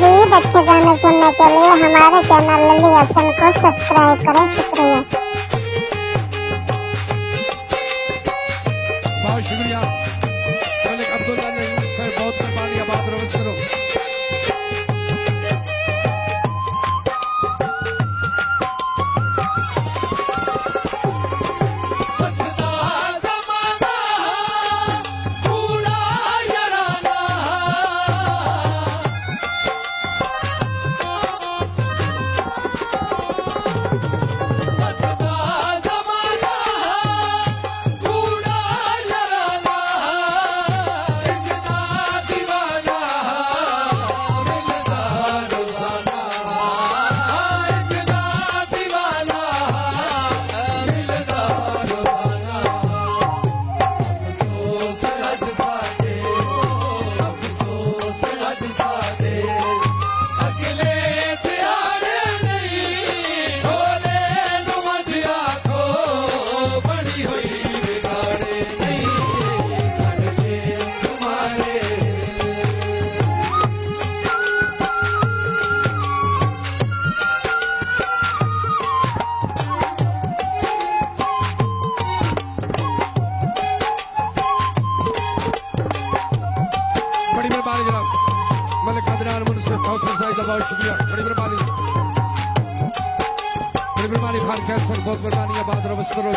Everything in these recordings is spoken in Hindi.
मज़ीद अच्छे गाने सुनने के लिए हमारे चैनल लली हसन को सब्सक्राइब करें। शुक्रिया। बहुत शुक्रिया मलिक अब्दुल्ला सर, बहुत मेहरबानी। आबाद रहो सरो। बहुत शुक्रिया, बड़ी मेहरबानी। बड़ी मेहरबानी खान कैसर, बहुत मेहरबानी। आबाद रहो सरो।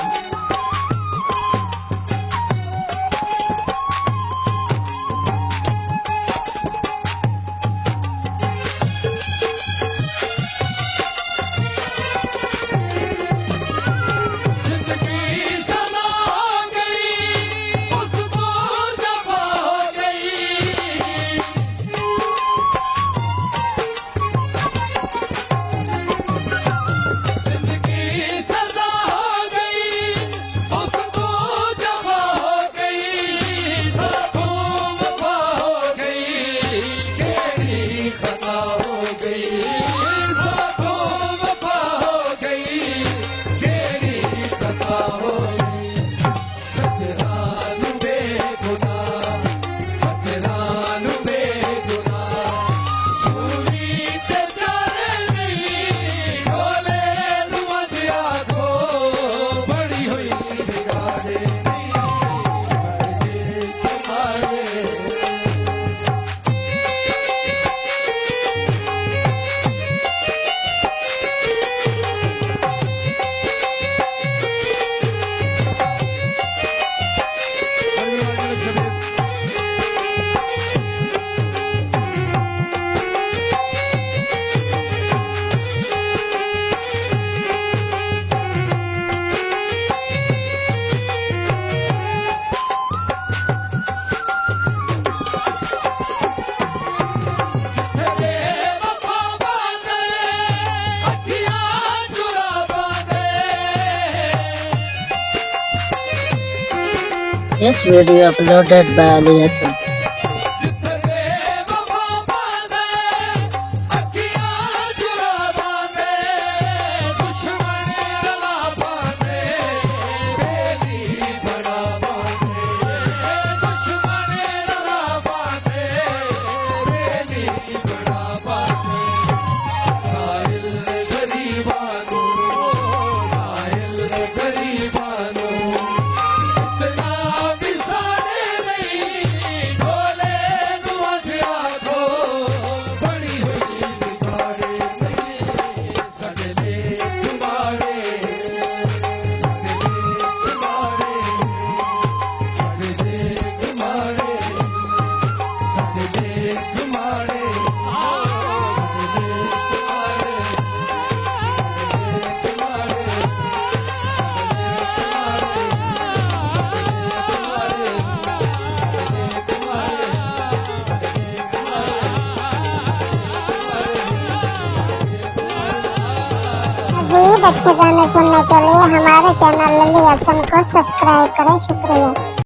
This video uploaded by Ali Hassan. मज़ीद अच्छे गाने सुनने के लिए हमारे चैनल लली हसन को सब्सक्राइब करें। शुक्रिया।